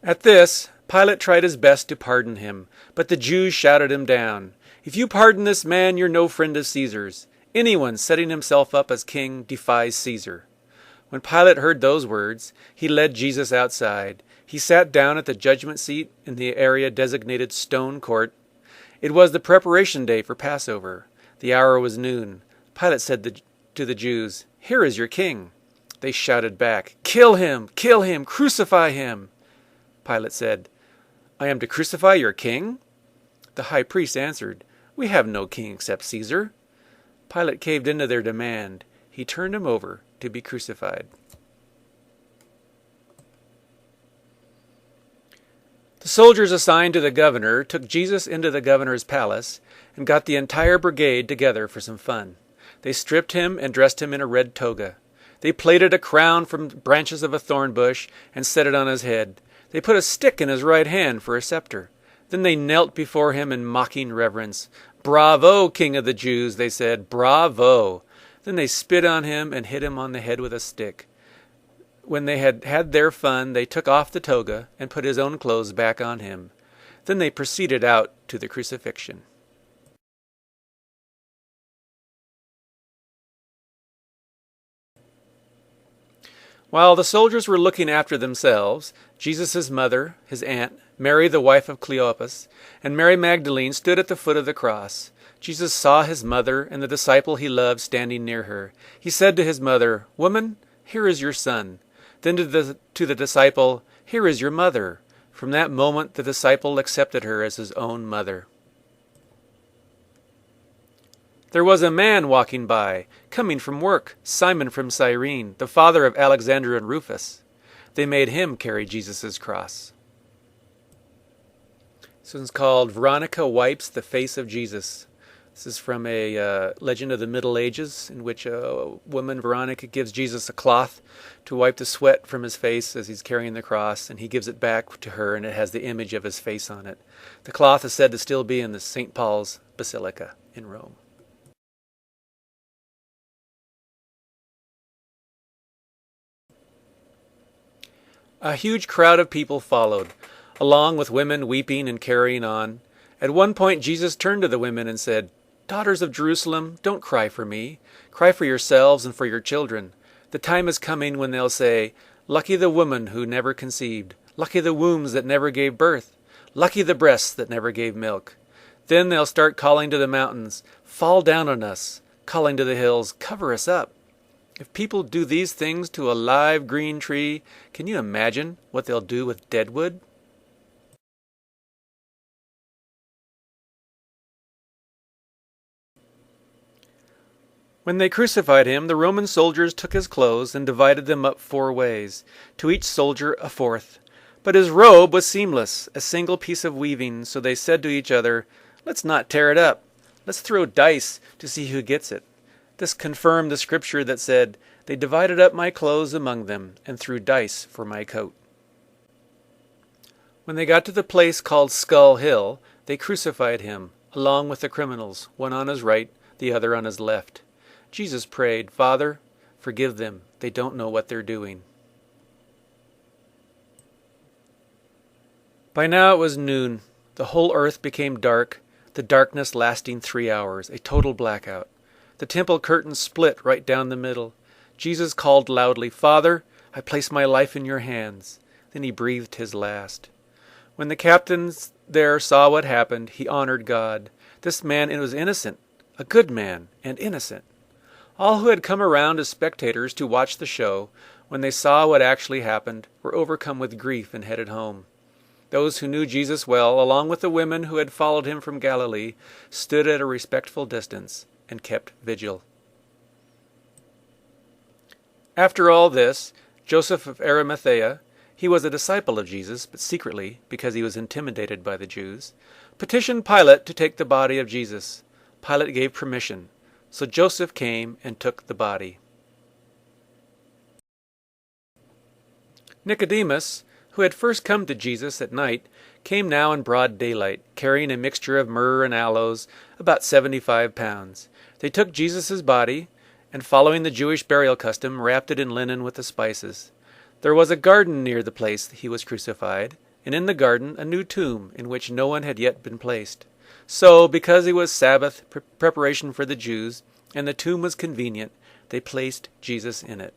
At this, Pilate tried his best to pardon him, but the Jews shouted him down. "If you pardon this man, you're no friend of Caesar's. Anyone setting himself up as king defies Caesar." When Pilate heard those words, he led Jesus outside. He sat down at the judgment seat in the area designated Stone Court. It was the preparation day for Passover. The hour was noon. Pilate said to the Jews, "Here is your king." They shouted back, "Kill him! Kill him! Crucify him!" Pilate said, "I am to crucify your king?" The high priest answered, "We have no king except Caesar." Pilate caved into their demand. He turned him over to be crucified. The soldiers assigned to the governor took Jesus into the governor's palace and got the entire brigade together for some fun. They stripped him and dressed him in a red toga. They plaited a crown from branches of a thorn bush and set it on his head. They put a stick in his right hand for a scepter. Then they knelt before him in mocking reverence. "Bravo, King of the Jews," they said. "Bravo." Then they spit on him and hit him on the head with a stick. When they had had their fun, they took off the toga and put his own clothes back on him. Then they proceeded out to the crucifixion. While the soldiers were looking after themselves, Jesus' mother, his aunt, Mary the wife of Cleopas, and Mary Magdalene stood at the foot of the cross. Jesus saw his mother and the disciple he loved standing near her. He said to his mother, "Woman, here is your son." Then to the disciple, "Here is your mother." From that moment the disciple accepted her as his own mother. There was a man walking by, coming from work, Simon from Cyrene, the father of Alexander and Rufus. They made him carry Jesus' cross. This one's called Veronica Wipes the Face of Jesus. This is from a legend of the Middle Ages in which a woman, Veronica, gives Jesus a cloth to wipe the sweat from his face as he's carrying the cross, and he gives it back to her, and it has the image of his face on it. The cloth is said to still be in the St. Paul's Basilica in Rome. A huge crowd of people followed, along with women weeping and carrying on. At one point Jesus turned to the women and said, "Daughters of Jerusalem, don't cry for me. Cry for yourselves and for your children. The time is coming when they'll say, 'Lucky the woman who never conceived. Lucky the wombs that never gave birth. Lucky the breasts that never gave milk.' Then they'll start calling to the mountains, 'Fall down on us,' calling to the hills, 'Cover us up.' If people do these things to a live green tree, can you imagine what they'll do with dead wood?" When they crucified him, the Roman soldiers took his clothes and divided them up 4 ways, to each soldier a fourth. But his robe was seamless, a single piece of weaving, so they said to each other, "Let's not tear it up. Let's throw dice to see who gets it." This confirmed the scripture that said, "They divided up my clothes among them and threw dice for my coat." When they got to the place called Skull Hill, they crucified him, along with the criminals, one on his right, the other on his left. Jesus prayed, "Father, forgive them. They don't know what they're doing." By now it was noon. The whole earth became dark, the darkness lasting 3 hours, a total blackout. The temple curtain split right down the middle. Jesus called loudly, "Father, I place my life in your hands." Then he breathed his last. When the captains there saw what happened, he honored God. This man was innocent, a good man and innocent. All who had come around as spectators to watch the show, when they saw what actually happened, were overcome with grief and headed home. Those who knew Jesus well, along with the women who had followed him from Galilee, stood at a respectful distance and kept vigil. After all this, Joseph of Arimathea, he was a disciple of Jesus, but secretly, because he was intimidated by the Jews, petitioned Pilate to take the body of Jesus. Pilate gave permission, so Joseph came and took the body. Nicodemus, who had first come to Jesus at night, came now in broad daylight, carrying a mixture of myrrh and aloes, about 75 pounds. They took Jesus' body, and following the Jewish burial custom, wrapped it in linen with the spices. There was a garden near the place he was crucified, and in the garden a new tomb in which no one had yet been placed. So, because it was Sabbath preparation for the Jews, and the tomb was convenient, they placed Jesus in it.